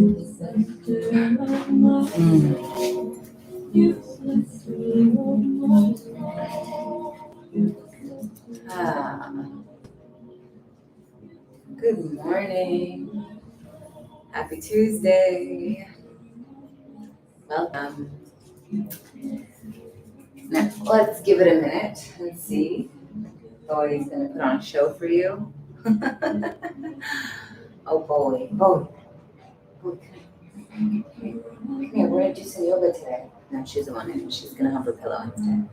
Ah, good morning. Happy Tuesday. Welcome. Now, let's give it a minute and see. Boy's going to put on a show for you. Oh, boy. Boy, come here. We're going to do some yoga today. No, she doesn't want it. She's going to have her pillow instead.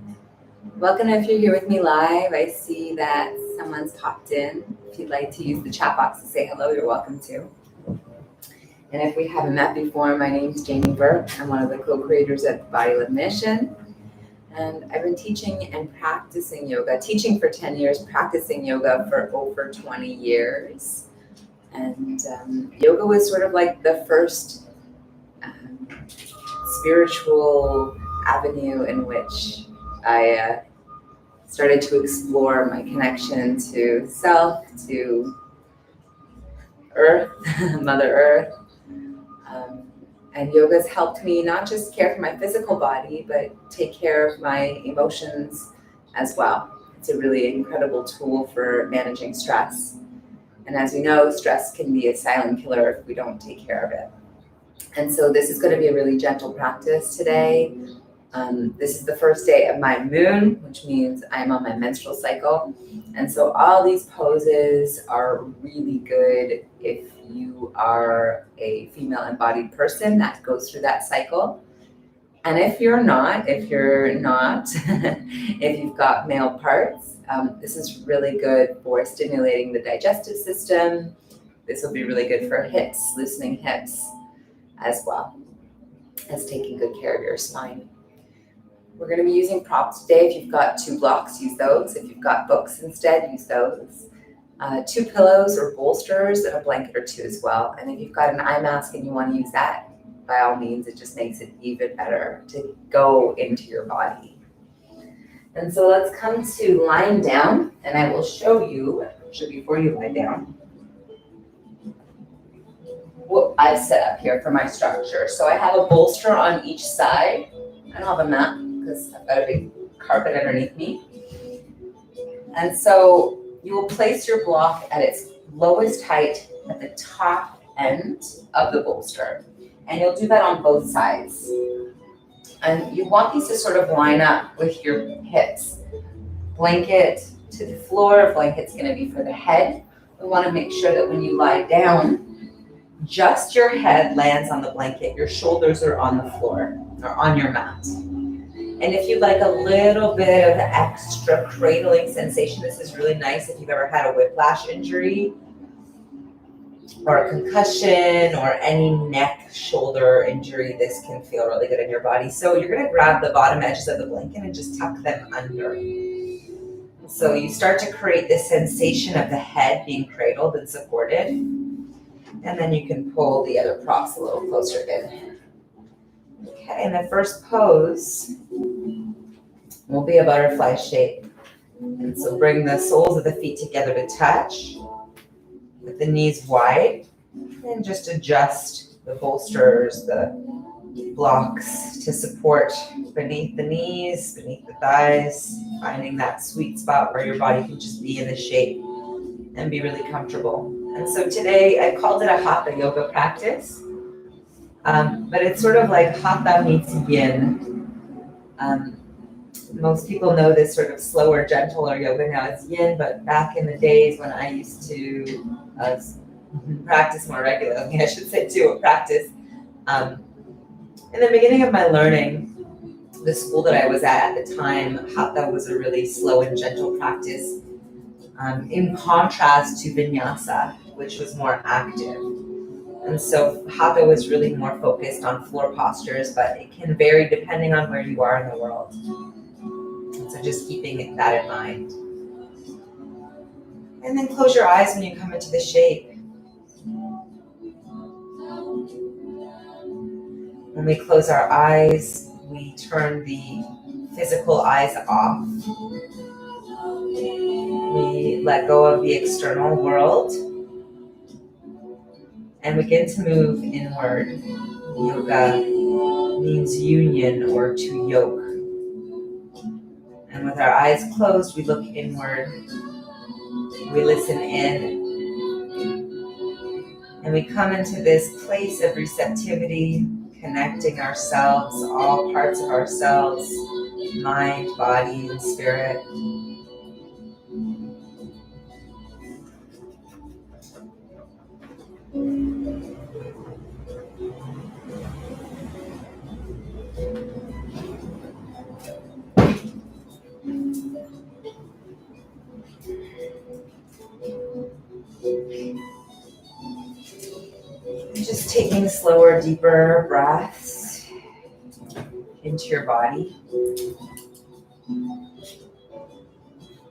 Welcome. If you're here with me live, I see that someone's popped in. If you'd like to use the chat box to say hello, you're welcome to. And if we haven't met before, my name is Jamie Burke. I'm one of the co-creators at Body Love Mission. And I've been teaching and practicing yoga, teaching for 10 years, practicing yoga for over 20 years. And yoga was sort of like the first spiritual avenue in which I started to explore my connection to self, to Earth, Mother Earth. And yoga's helped me not just care for my physical body, but take care of my emotions as well. It's a really incredible tool for managing stress. And as we know, stress can be a silent killer if we don't take care of it. And so this is going to be a really gentle practice today. This is the first day of my moon, which means I'm on my menstrual cycle. And so all these poses are really good if you are a female embodied person that goes through that cycle. And if you're not, if you've got male parts, this is really good for stimulating the digestive system. This will be really good for hips, loosening hips, as well as taking good care of your spine. We're going to be using props today. If you've got 2 blocks, use those. If you've got books instead, use those. 2 pillows or bolsters and a blanket or 2 as well. And if you've got an eye mask and you want to use that, by all means, it just makes it even better to go into your body. And so let's come to lying down, and I will show you, actually before you lie down, what I've set up here for my structure. So I have a bolster on each side. I don't have a mat because I've got a big carpet underneath me. And so you will place your block at its lowest height at the top end of the bolster. And you'll do that on both sides. And you want these to sort of line up with your hips. Blanket to the floor, blanket's going to be for the head. We want to make sure that when you lie down, just your head lands on the blanket, your shoulders are on the floor or on your mat. And if you'd like a little bit of extra cradling sensation, this is really nice if you've ever had a whiplash injury or a concussion or any neck, shoulder injury. This can feel really good in your body. So you're going to grab the bottom edges of the blanket and just tuck them under. So you start to create this sensation of the head being cradled and supported. And then you can pull the other props a little closer in. Okay, and the first pose will be a butterfly shape. And so bring the soles of the feet together to touch with the knees wide, and just adjust the bolsters, the blocks to support beneath the knees, beneath the thighs, finding that sweet spot where your body can just be in the shape and be really comfortable. And so today I called it a Hatha Yoga practice, but it's sort of like Hatha meets Yin. Most people know this sort of slower, gentler yoga now as Yin, but back in the days when I used to practice more regularly, I should say too, practice. In the beginning of my learning, the school that I was at the time, Hatha was a really slow and gentle practice, in contrast to Vinyasa, which was more active. And so Hatha was really more focused on floor postures, but it can vary depending on where you are in the world. And so just keeping that in mind. And then close your eyes when you come into the shape. When we close our eyes, we turn the physical eyes off. We let go of the external world and begin to move inward. Yoga means union or to yoke. And with our eyes closed, we look inward. We listen in. And we come into this place of receptivity, connecting ourselves, all parts of ourselves, mind, body, and spirit. Just taking slower, deeper breaths into your body.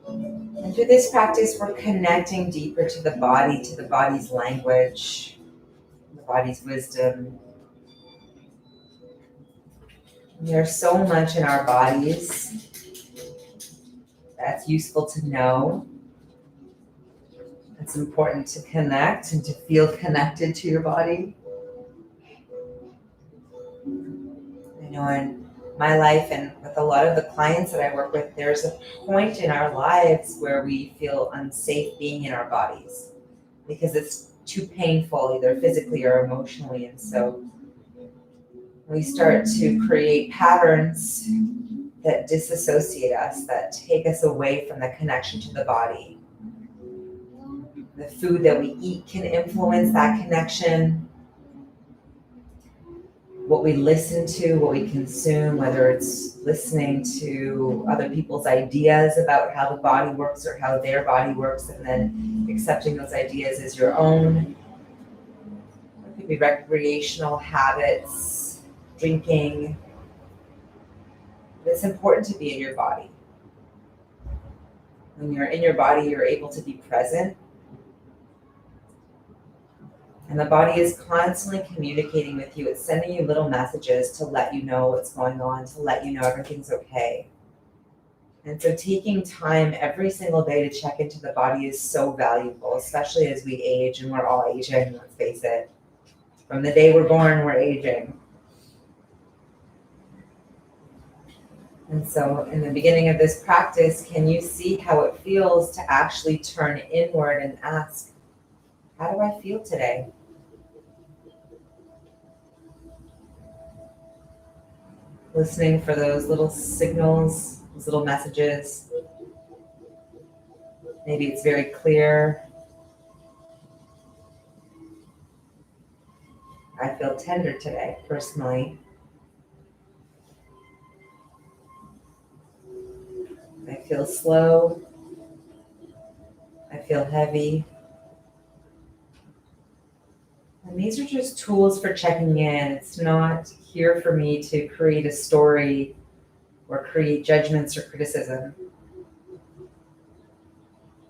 And through this practice, we're connecting deeper to the body's language, the body's wisdom. There's so much in our bodies that's useful to know. It's important to connect and to feel connected to your body. I know in my life and with a lot of the clients that I work with, there's a point in our lives where we feel unsafe being in our bodies because it's too painful, either physically or emotionally. And so we start to create patterns that disassociate us, that take us away from the connection to the body. The food that we eat can influence that connection. What we listen to, what we consume, whether it's listening to other people's ideas about how the body works or how their body works, and then accepting those ideas as your own. It could be recreational habits, drinking. It's important to be in your body. When you're in your body, you're able to be present. And the body is constantly communicating with you. It's sending you little messages to let you know what's going on, to let you know everything's okay. And so taking time every single day to check into the body is so valuable, especially as we age, and we're all aging, let's face it. From the day we're born, we're aging. And so in the beginning of this practice, can you see how it feels to actually turn inward and ask, how do I feel today? Listening for those little signals, those little messages. Maybe it's very clear. I feel tender today, personally. I feel slow. I feel heavy. And these are just tools for checking in. It's not here for me to create a story or create judgments or criticism.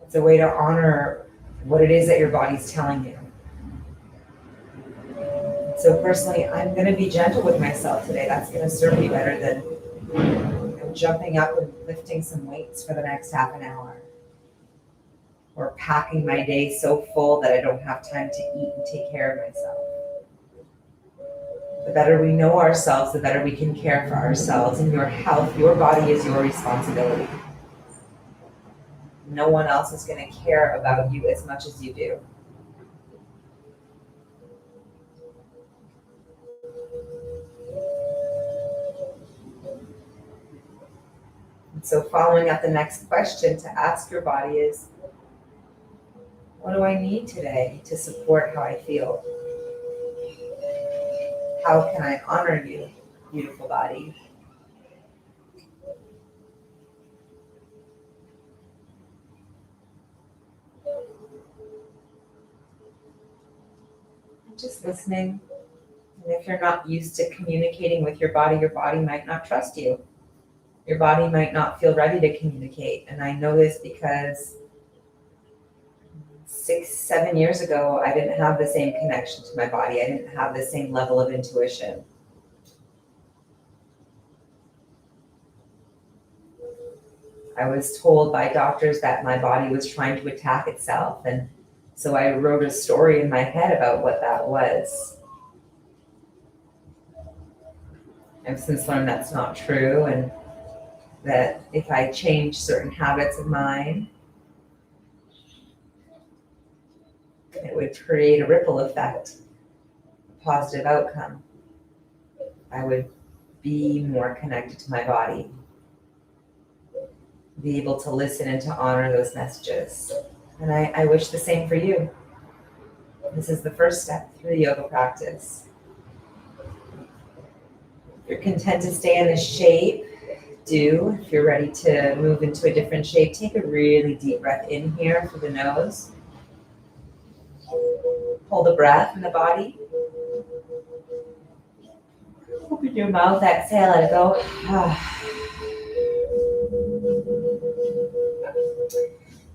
It's a way to honor what it is that your body's telling you. So personally, I'm going to be gentle with myself today. That's going to serve me better than jumping up and lifting some weights for the next half an hour. Or packing my day so full that I don't have time to eat and take care of myself. The better we know ourselves, the better we can care for ourselves. And your health, your body is your responsibility. No one else is going to care about you as much as you do. And so following up, the next question to ask your body is, what do I need today to support how I feel? How can I honor you, beautiful body? Just listening. And if you're not used to communicating with your body might not trust you. Your body might not feel ready to communicate. And I know this because 6-7 years ago, I didn't have the same connection to my body. I didn't have the same level of intuition. I was told by doctors that my body was trying to attack itself. And So I wrote a story in my head about what that was. I've since learned that's not true, and that if I change certain habits of mine, it would create a ripple effect, a positive outcome. I would be more connected to my body, be able to listen and to honor those messages. And I wish the same for you. This is the first step through the yoga practice. If you're content to stay in this shape, do. If you're ready to move into a different shape, take a really deep breath in here through the nose. Hold the breath in the body. Open your mouth, exhale, let it go.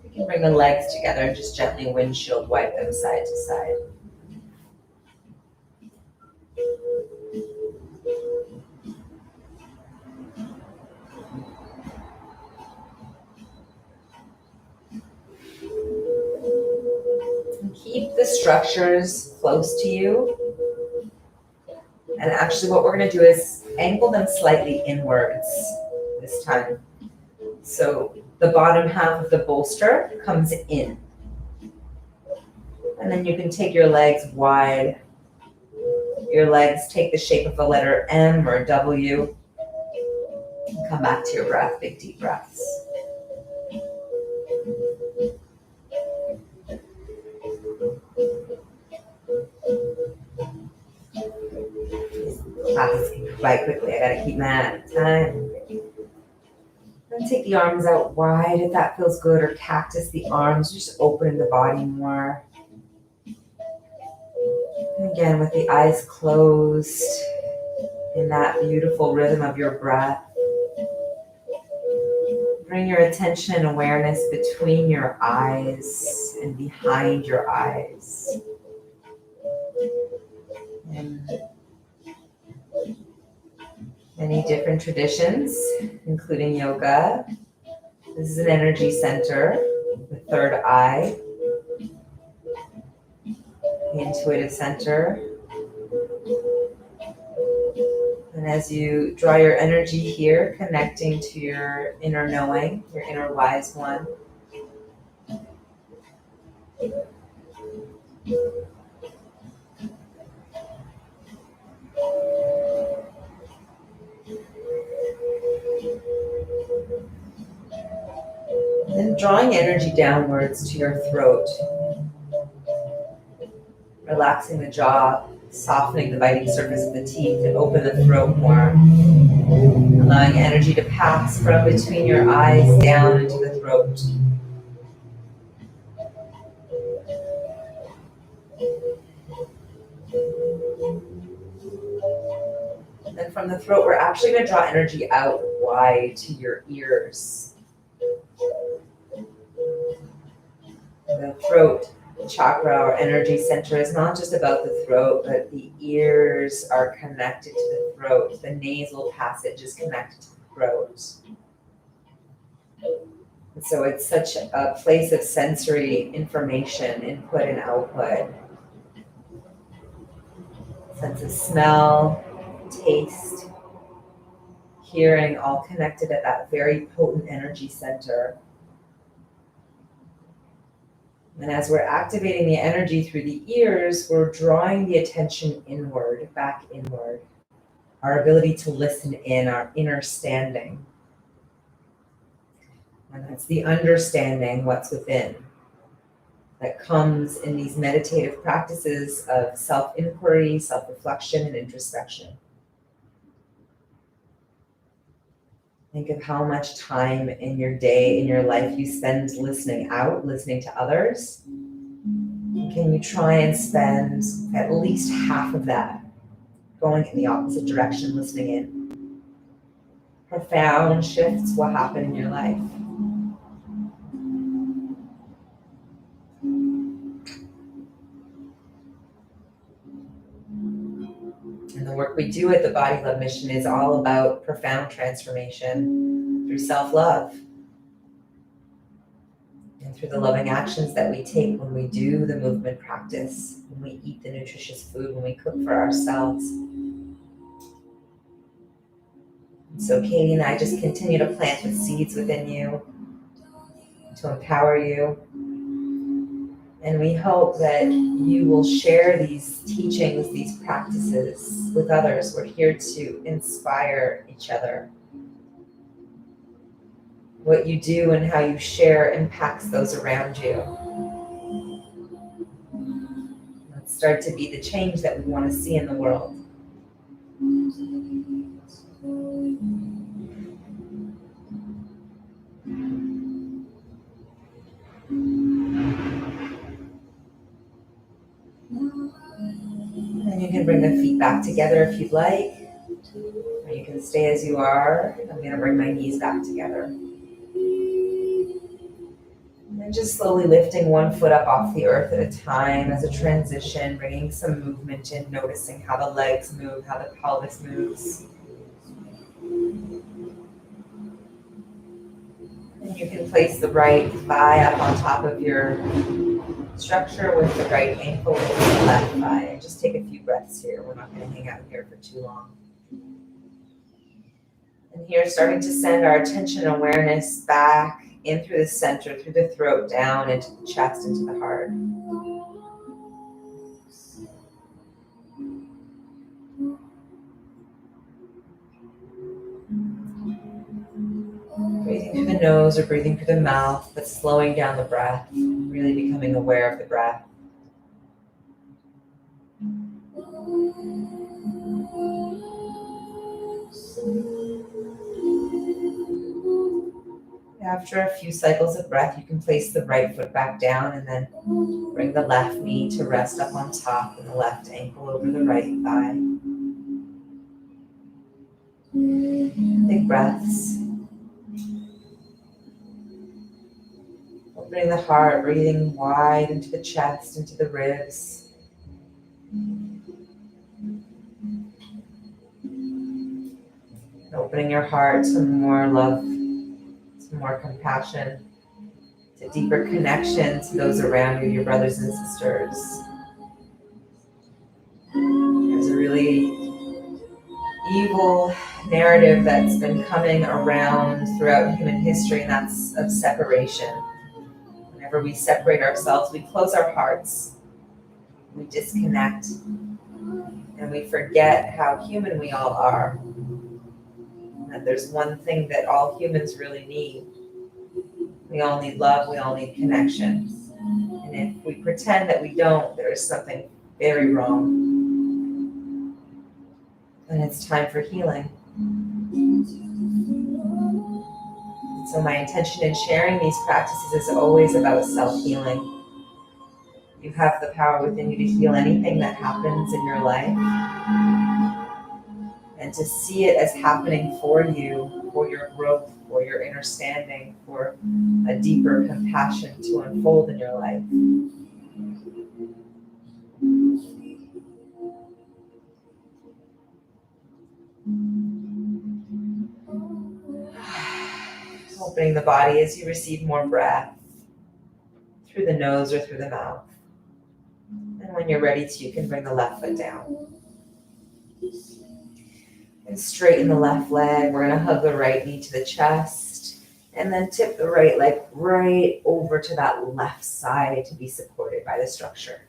You can bring the legs together and just gently windshield wipe them side to side. And keep the structures close to you. And actually what we're going to do is angle them slightly inwards this time. So the bottom half of the bolster comes in. And then you can take your legs wide. Your legs take the shape of the letter M or W. And come back to your breath, big deep breaths. Classes can go by quickly. I gotta keep my eye on time. Then take the arms out wide if that feels good, or cactus the arms, just opening the body more. And again, with the eyes closed, in that beautiful rhythm of your breath, bring your attention and awareness between your eyes and behind your eyes. And many different traditions, including yoga. This is an energy center, the third eye, the intuitive center. And as you draw your energy here, connecting to your inner knowing, your inner wise one, then drawing energy downwards to your throat, relaxing the jaw, softening the biting surface of the teeth to open the throat more, allowing energy to pass from between your eyes down into the throat. And then from the throat, we're actually going to draw energy out wide to your ears. The throat chakra or energy center is not just about the throat, but the ears are connected to the throat. The nasal passage is connected to the throat. And so it's such a place of sensory information, input and output. Sense of smell, taste, hearing, all connected at that very potent energy center. And as we're activating the energy through the ears, we're drawing the attention inward, back inward. Our ability to listen in, our inner standing. And that's the understanding what's within that comes in these meditative practices of self-inquiry, self-reflection, and introspection. Think of how much time in your day, in your life, you spend listening out, listening to others. Can you try and spend at least half of that going in the opposite direction, listening in? Profound shifts will happen in your life. And the work we do at the Body Love Mission is all about profound transformation through self-love. and through the loving actions that we take when we do the movement practice, when we eat the nutritious food, when we cook for ourselves. And so Katie and I just continue to plant the seeds within you to empower you. And we hope that you will share these teachings, these practices with others. We're here to inspire each other. What you do and how you share impacts those around you. Let's start to be the change that we want to see in the world. And you can bring the feet back together if you'd like. Or you can stay as you are. I'm going to bring my knees back together. And just slowly lifting one foot up off the earth at a time as a transition, bringing some movement in, noticing how the legs move, how the pelvis moves. And you can place the right thigh up on top of your structure with the right ankle over the left thigh. And just take a few breaths here. We're not going to hang out here for too long. And here, starting to send our attention and awareness back in through the center, through the throat, down into the chest, into the heart. Breathing through the nose or breathing through the mouth, but slowing down the breath, really becoming aware of the breath. After a few cycles of breath, you can place the right foot back down and then bring the left knee to rest up on top and the left ankle over the right thigh. Big breaths. Opening the heart, breathing wide into the chest, into the ribs. And opening your heart to more love, to more compassion, to deeper connection to those around you, your brothers and sisters. There's a really evil narrative that's been coming around throughout human history, and that's of separation. Whenever we separate ourselves, we close our hearts, we disconnect, and we forget how human we all are. And that there's one thing that all humans really need. We all need love, we all need connection. And if we pretend that we don't, there is something very wrong. And it's time for healing. So my intention in sharing these practices is always about self-healing. You have the power within you to heal anything that happens in your life, and to see it as happening for you, for your growth, for your understanding, for a deeper compassion to unfold in your life. Opening the body as you receive more breath through the nose or through the mouth. And when you're ready to, you can bring the left foot down. And straighten the left leg. We're going to hug the right knee to the chest. And then tip the right leg right over to that left side to be supported by the structure.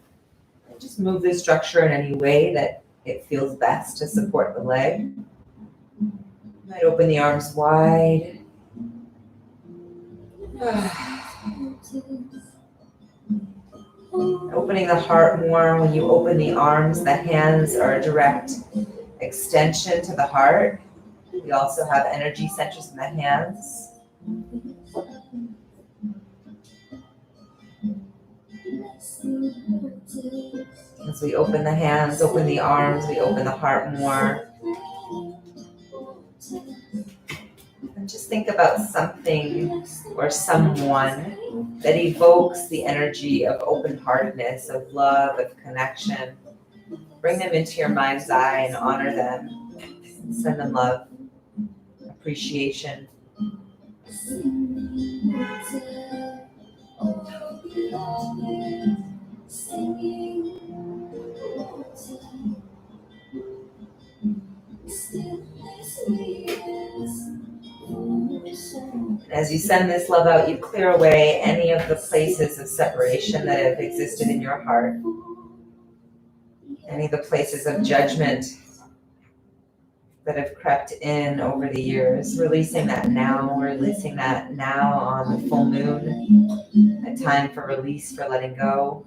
And just move the structure in any way that it feels best to support the leg. You might open the arms wide. Opening the heart more. When you open the arms, the hands are a direct extension to the heart. We also have energy centers in the hands. As we open the hands, open the arms, we open the heart more. And just think about something or someone that evokes the energy of open-heartedness, of love, of connection. Bring them into your mind's eye and honor them. And send them love, appreciation. As you send this love out, you clear away any of the places of separation that have existed in your heart, any of the places of judgment that have crept in over the years, releasing that now on the full moon, a time for release, for letting go.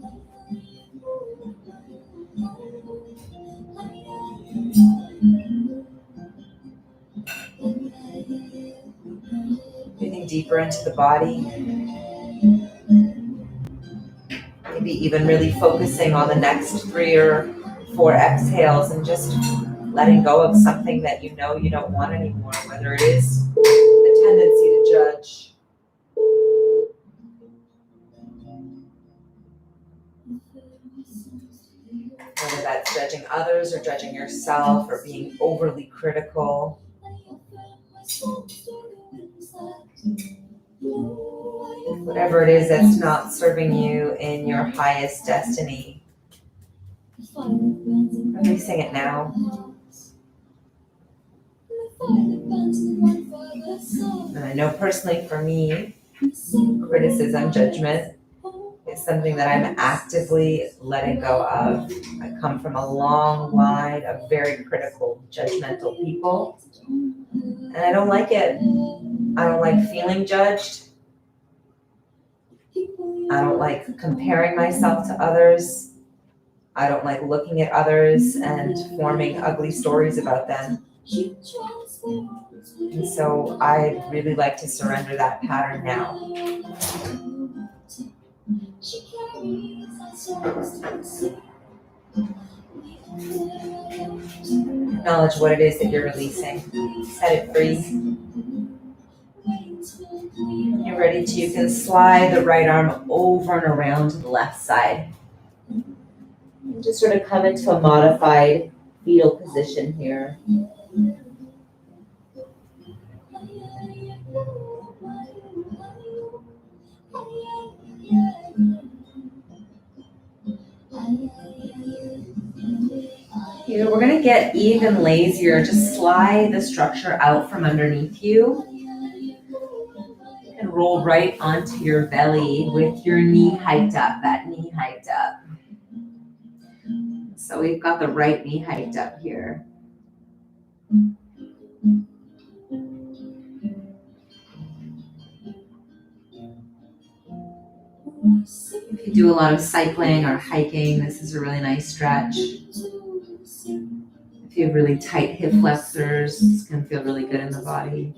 Breathing deeper into the body, maybe even really focusing on the next 3 or 4 exhales and just letting go of something that you know you don't want anymore, whether it is the tendency to judge, whether that's judging others or judging yourself or being overly critical. Whatever it is that's not serving you in your highest destiny, releasing it now. And I know personally for me, criticism, judgment is something that I'm actively letting go of. I come from a long line of very critical, judgmental people, and I don't like it. I don't like feeling judged. I don't like comparing myself to others. I don't like looking at others and forming ugly stories about them. And so I'd really like to surrender that pattern now. Acknowledge what it is that you're releasing. Set it free. When you're ready to, you can slide the right arm over and around to the left side. And just sort of come into a modified fetal position here. Here, we're going to get even lazier. Just slide the structure out from underneath you and roll right onto your belly with your knee hiked up, that knee hiked up. So we've got the right knee hiked up here. If you do a lot of cycling or hiking, this is a really nice stretch. If you have really tight hip flexors, it's going to feel really good in the body.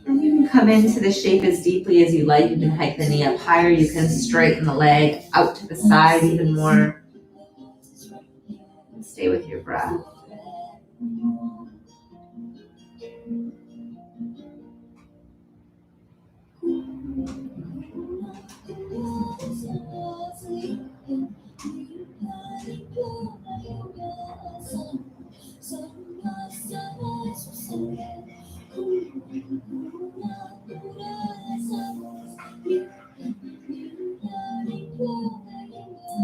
And you can come into the shape as deeply as you like. You can hike the knee up higher. You can straighten the leg out to the side even more. And stay with your breath.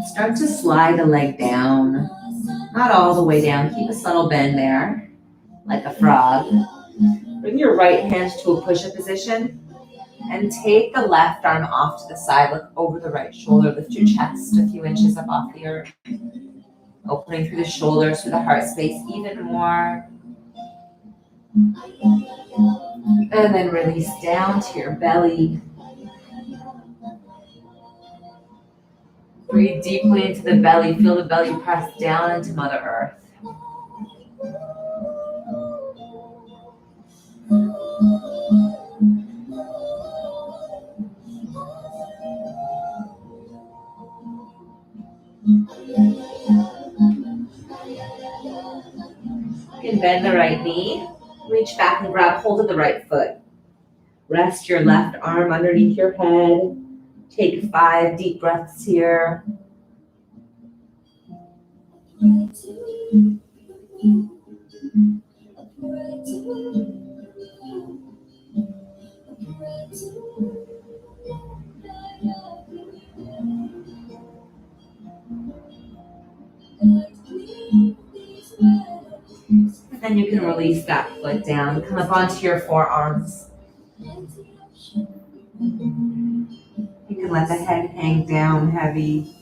Start to slide the leg down, not all the way down. Keep a subtle bend there, like a frog. Bring your right hand to a push-up position and take the left arm off to the side. Look over the right shoulder. Lift your chest a few inches up off the earth. Opening through the shoulders, through the heart space even more. And then release down to your belly. Breathe deeply into the belly. Feel the belly press down into Mother Earth. You can bend the right knee. Reach back and grab hold of the right foot. Rest your left arm underneath your head. Take 5 deep breaths here. And then you can release that foot down, come up onto your forearms. You can let the head hang down heavy.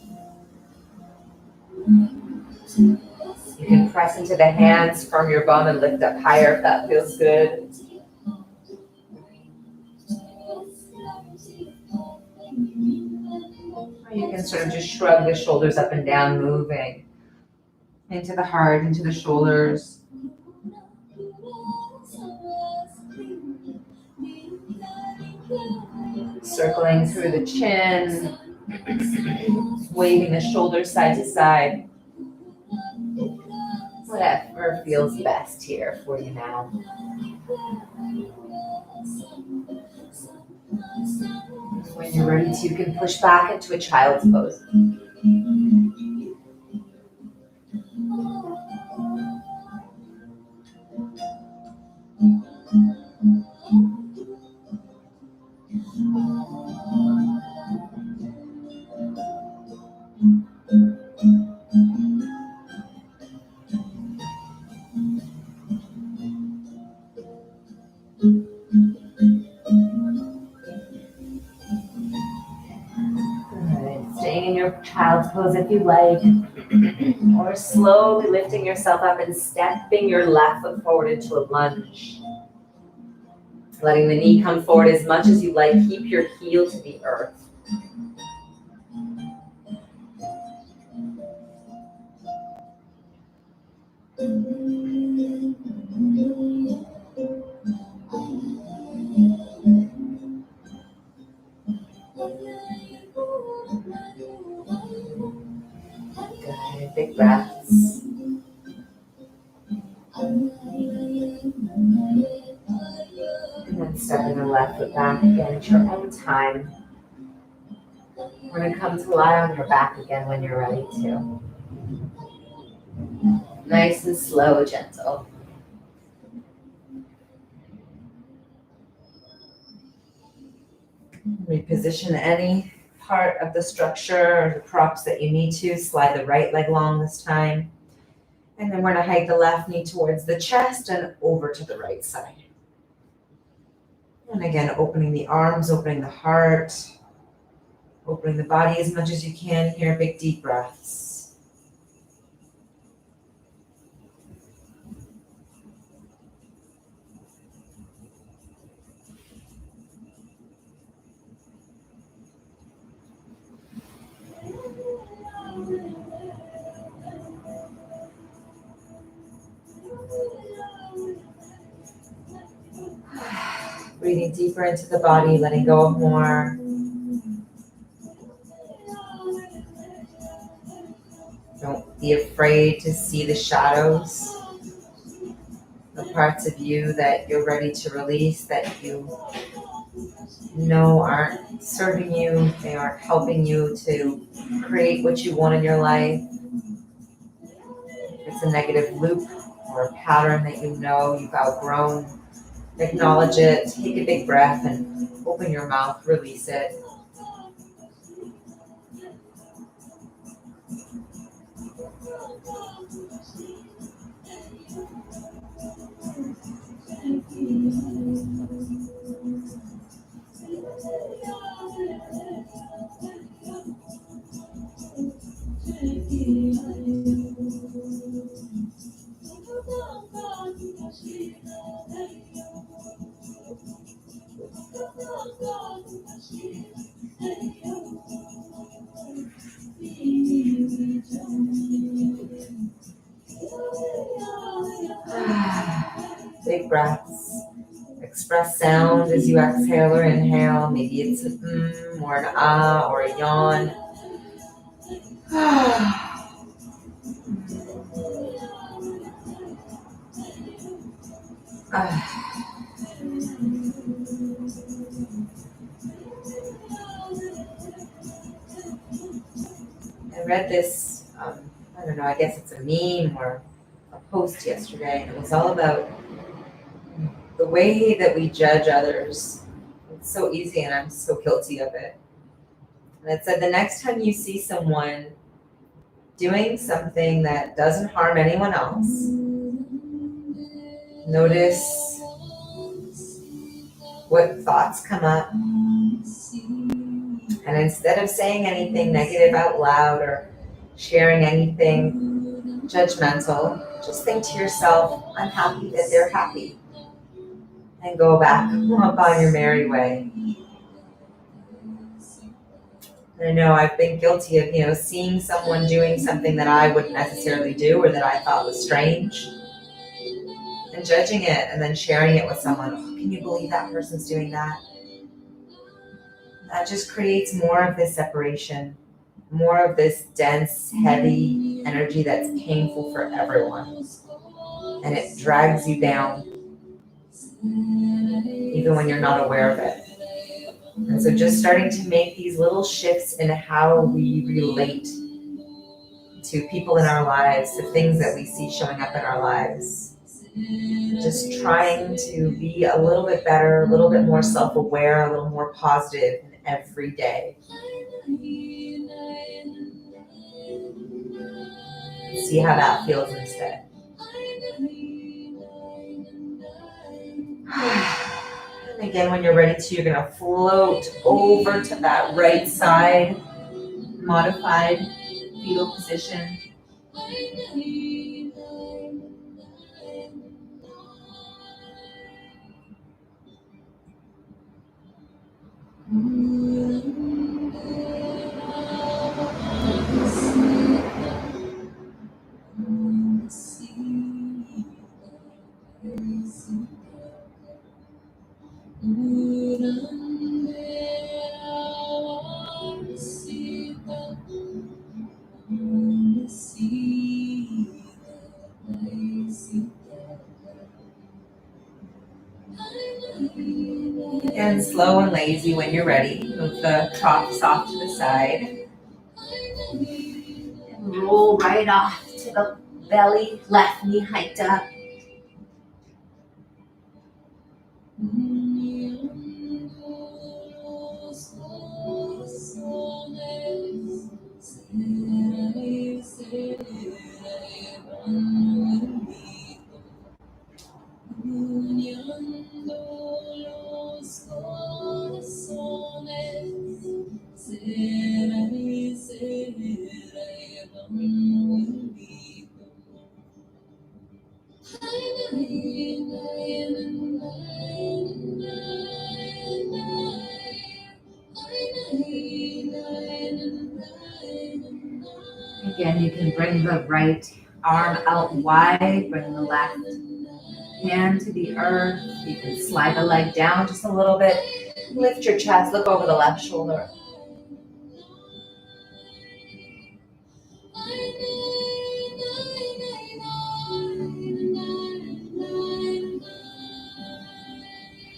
You can press into the hands from your bum and lift up higher if that feels good. Or you can sort of just shrug the shoulders up and down, moving into the heart, into the shoulders. Circling through the chin, waving the shoulders side to side. Whatever feels best here for you now. When you're ready to, you can push back into a child's pose. Staying in your child's pose if you like, or slowly lifting yourself up and stepping your left foot forward into a lunge. Letting the knee come forward as much as you like. Keep your heel to the earth. Good, big breaths. And then stepping the left foot back again at your own time. We're going to come to lie on your back again when you're ready to. Nice and slow, gentle. Reposition any part of the structure or the props that you need to. Slide the right leg long this time. And then we're going to hike the left knee towards the chest and over to the right side. And again, opening the arms, opening the heart, opening the body as much as you can here. Big deep breaths. Breathing deeper into the body, letting go of more. Don't be afraid to see the shadows, the parts of you that you're ready to release, that you know aren't serving you, they aren't helping you to create what you want in your life. If it's a negative loop or a pattern that you know you've outgrown, acknowledge it, take a big breath and open your mouth, release it. Big breaths. Express sound as you exhale or inhale. Maybe it's a or an ah or a yawn. I read this, I don't know, I guess it's a meme or a post yesterday, and it was all about the way that we judge others It's so easy, and I'm so guilty of it. And it said the next time you see someone doing something that doesn't harm anyone else, notice what thoughts come up. And instead of saying anything negative out loud or sharing anything judgmental, just think to yourself, I'm happy that they're happy. And go back up on your merry way. And I know I've been guilty of, seeing someone doing something that I wouldn't necessarily do or that I thought was strange and judging it and then sharing it with someone. Oh, can you believe that person's doing that? That just creates more of this separation, more of this dense, heavy energy that's painful for everyone. And it drags you down, even when you're not aware of it. And so just starting to make these little shifts in how we relate to people in our lives, to things that we see showing up in our lives. Just trying to be a little bit better, a little bit more self-aware, a little more positive every day. See how that feels instead. And again, when you're ready to, you're going to float over to that right side, modified fetal position. And slow and lazy when you're ready. Move the props off to the side. And roll right off to the belly, left knee hiked up. Again, you can bring the right arm out wide, bring the left hand to the earth. You can slide the leg down just a little bit. Lift your chest, look over the left shoulder.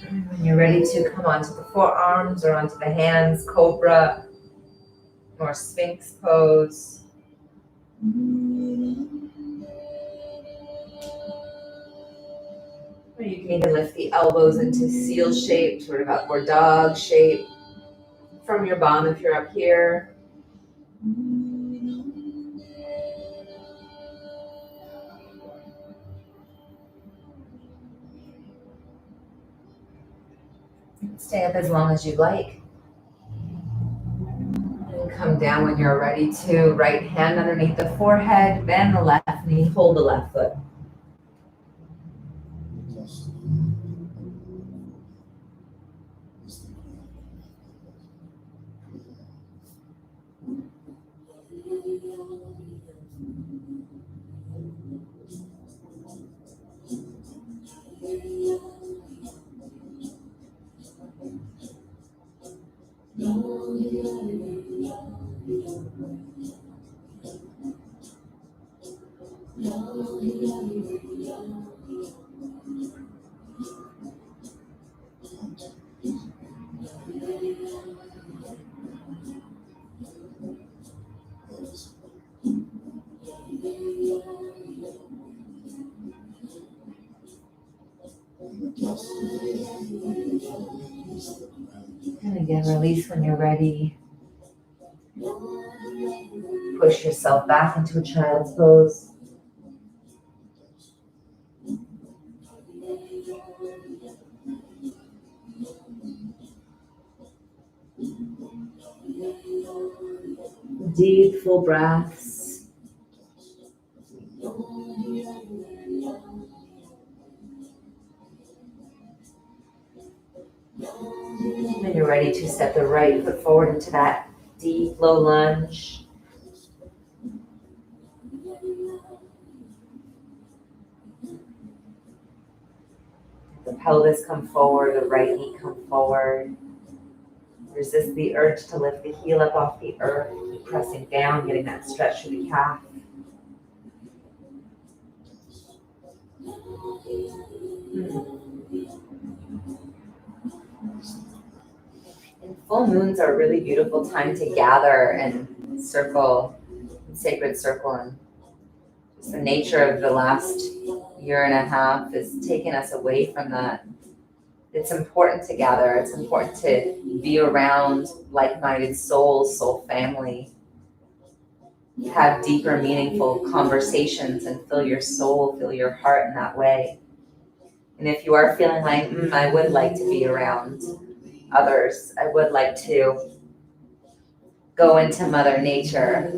And when you're ready to come onto the forearms or onto the hands, cobra or sphinx pose. Or you can even lift the elbows into seal shape, sort of upward dog shape from your bum if you're up here. Stay up as long as you'd like. And come down when you're ready to. Right hand underneath the forehead, bend the left knee, hold the left foot. Again, release when you're ready. Push yourself back into a child's pose. Deep, full breaths. When you're ready to step the right foot forward into that deep, low lunge. The pelvis come forward, the right knee come forward. Resist the urge to lift the heel up off the earth. Keep pressing down, getting that stretch through the calf. And full moons are a really beautiful time to gather and circle, sacred circle. And just the nature of the last year and a half has taken us away from that. It's important to gather. It's important to be around like-minded souls, soul family. Have deeper, meaningful conversations and fill your soul, fill your heart in that way. And if you are feeling like, I would like to be around others, I would like to go into Mother Nature,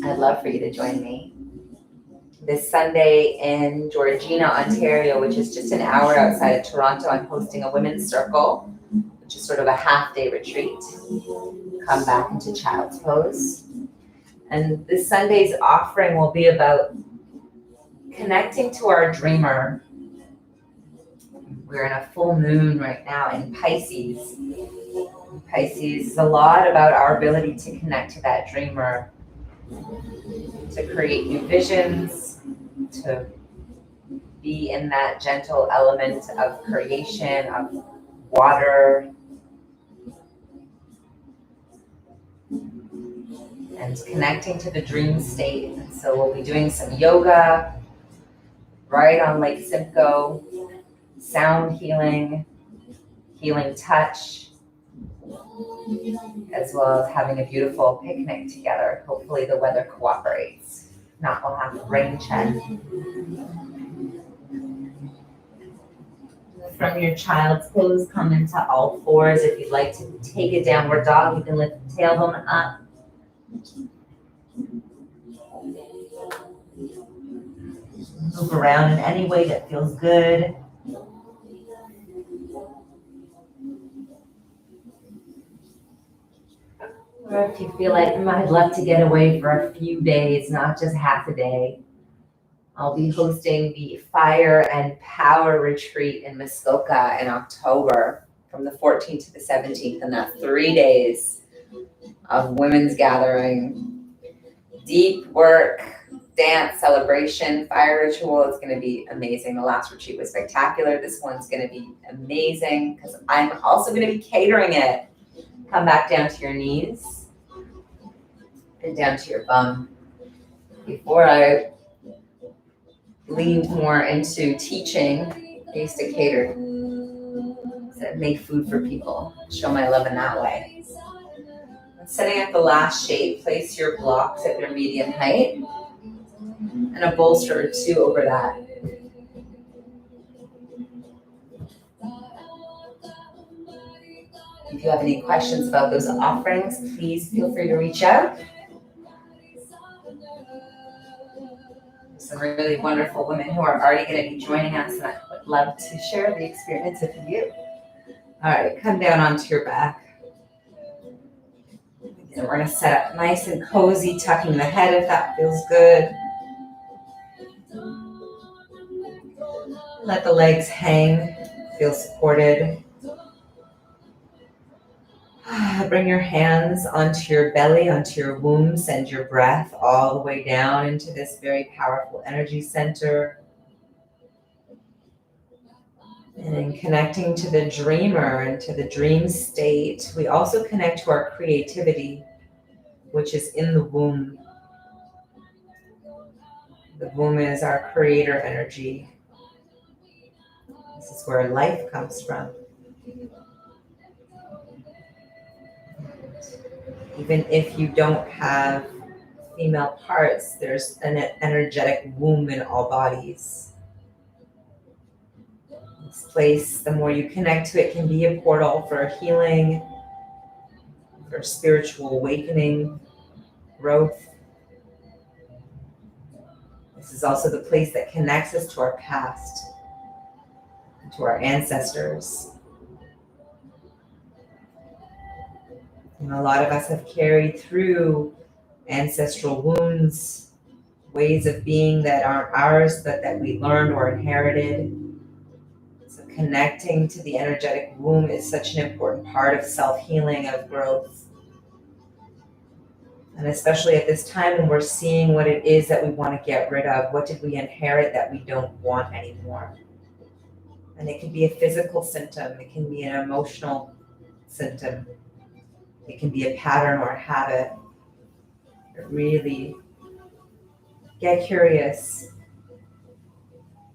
I'd love for you to join me. This Sunday in Georgina, Ontario, which is just an hour outside of Toronto, I'm hosting a women's circle, which is sort of a half-day retreat. Come back into child's pose. And this Sunday's offering will be about connecting to our dreamer. We're in a full moon right now in Pisces. Pisces is a lot about our ability to connect to that dreamer, to create new visions, to be in that gentle element of creation, of water, and connecting to the dream state. And so we'll be doing some yoga right on Lake Simcoe, sound healing, healing touch, as well as having a beautiful picnic together. Hopefully the weather cooperates. If not, we'll have rain check. From your child's pose, come into all fours. If you'd like to take a downward dog, you can lift the tailbone up. Move around in any way that feels good. Or if you feel like I'd love to get away for a few days, not just half a day, I'll be hosting the Fire and Power Retreat in Muskoka in October from the 14th to the 17th, and that's 3 days of women's gathering, deep work, dance, celebration, fire ritual. It's going to be amazing. The last retreat was spectacular. This one's going to be amazing because I'm also going to be catering it. Come back down to your knees and down to your bum. Before I leaned more into teaching, I used to cater, so make food for people, show my love in that way. Setting up the last shape, place your blocks at their medium height and a bolster or two over that. If you have any questions about those offerings, please feel free to reach out. Some really wonderful women who are already going to be joining us, and I would love to share the experience with you. All right, come down onto your back. And we're going to set up nice and cozy, tucking the head if that feels good. Let the legs hang, feel supported. Bring your hands onto your belly, onto your womb. Send your breath all the way down into this very powerful energy center. And in connecting to the dreamer and to the dream state, we also connect to our creativity, which is in the womb. The womb is our creator energy. This is where life comes from. Even if you don't have female parts, there's an energetic womb in all bodies. This place, the more you connect to it, can be a portal for healing, for spiritual awakening, growth. This is also the place that connects us to our past, to our ancestors. And a lot of us have carried through ancestral wounds, ways of being that aren't ours, but that we learned or inherited. So connecting to the energetic womb is such an important part of self-healing, of growth. And especially at this time when we're seeing what it is that we want to get rid of, what did we inherit that we don't want anymore? And it can be a physical symptom, it can be an emotional symptom, it can be a pattern or a habit. But really get curious,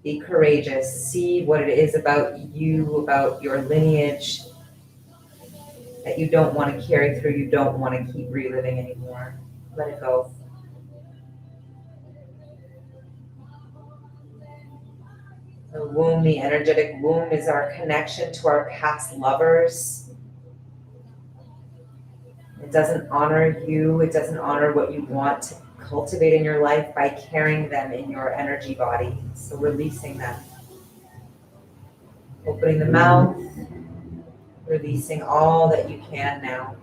be courageous, see what it is about you, about your lineage that you don't want to carry through, you don't want to keep reliving anymore. Let it go. The womb, the energetic womb, is our connection to our past lovers. It doesn't honor you, it doesn't honor what you want to cultivate in your life by carrying them in your energy body. So releasing them. Opening the mouth, releasing all that you can now.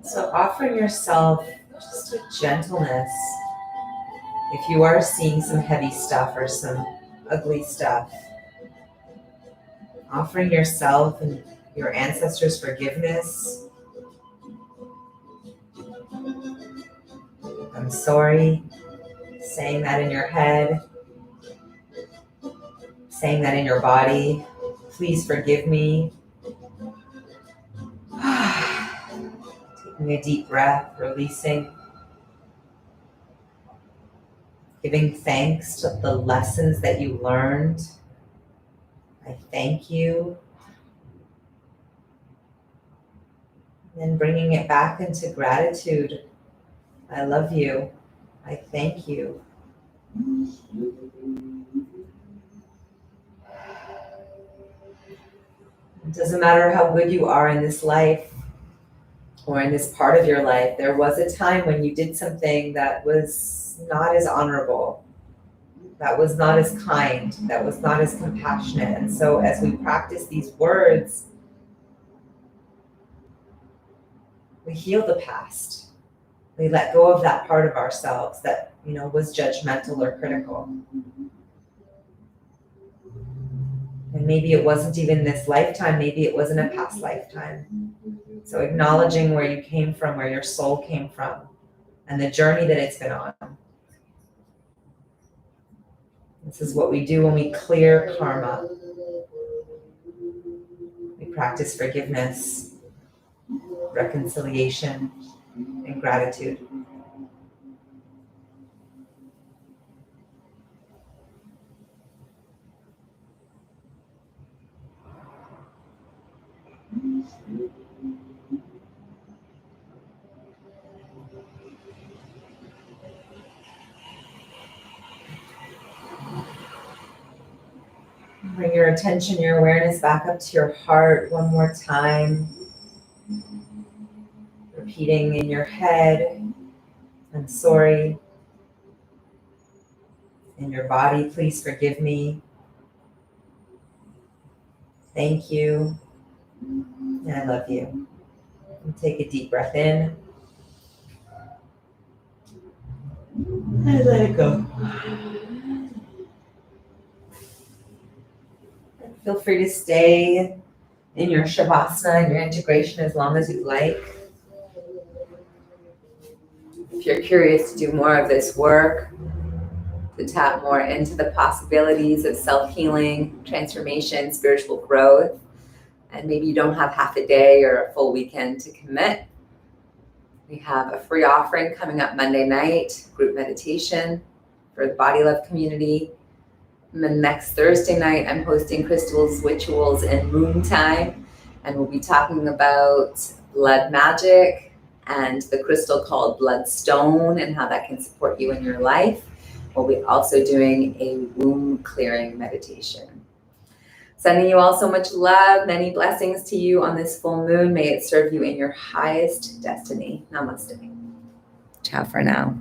So offering yourself just a gentleness. If you are seeing some heavy stuff or some ugly stuff, offering yourself and your ancestors forgiveness. I'm sorry. Saying that in your head, saying that in your body. Please forgive me. Taking a deep breath, releasing. Giving thanks to the lessons that you learned. I thank you. And bringing it back into gratitude. I love you. I thank you. It doesn't matter how good you are in this life or in this part of your life, there was a time when you did something that was not as honorable, that was not as kind, that was not as compassionate. And so as we practice these words, we heal the past. We let go of that part of ourselves that, was judgmental or critical. And maybe it wasn't even this lifetime, maybe it was in a past lifetime. So acknowledging where you came from, where your soul came from, and the journey that it's been on. This is what we do when we clear karma. We practice forgiveness, reconciliation, and gratitude. Bring your attention, your awareness back up to your heart one more time. Repeating in your head, I'm sorry. In your body, please forgive me. Thank you. I love you. And take a deep breath in. And let it go. Feel free to stay in your Shavasana and your integration as long as you'd like. If you're curious to do more of this work, to tap more into the possibilities of self-healing, transformation, spiritual growth, and maybe you don't have half a day or a full weekend to commit, we have a free offering coming up Monday night, group meditation for the Body Love community. And then next Thursday night, I'm hosting Crystals, Rituals, and Moon Time, and we'll be talking about blood magic and the crystal called bloodstone and how that can support you in your life. We'll be also doing a womb clearing meditation. Sending you all so much love, many blessings to you on this full moon. May it serve you in your highest destiny. Namaste. Ciao for now.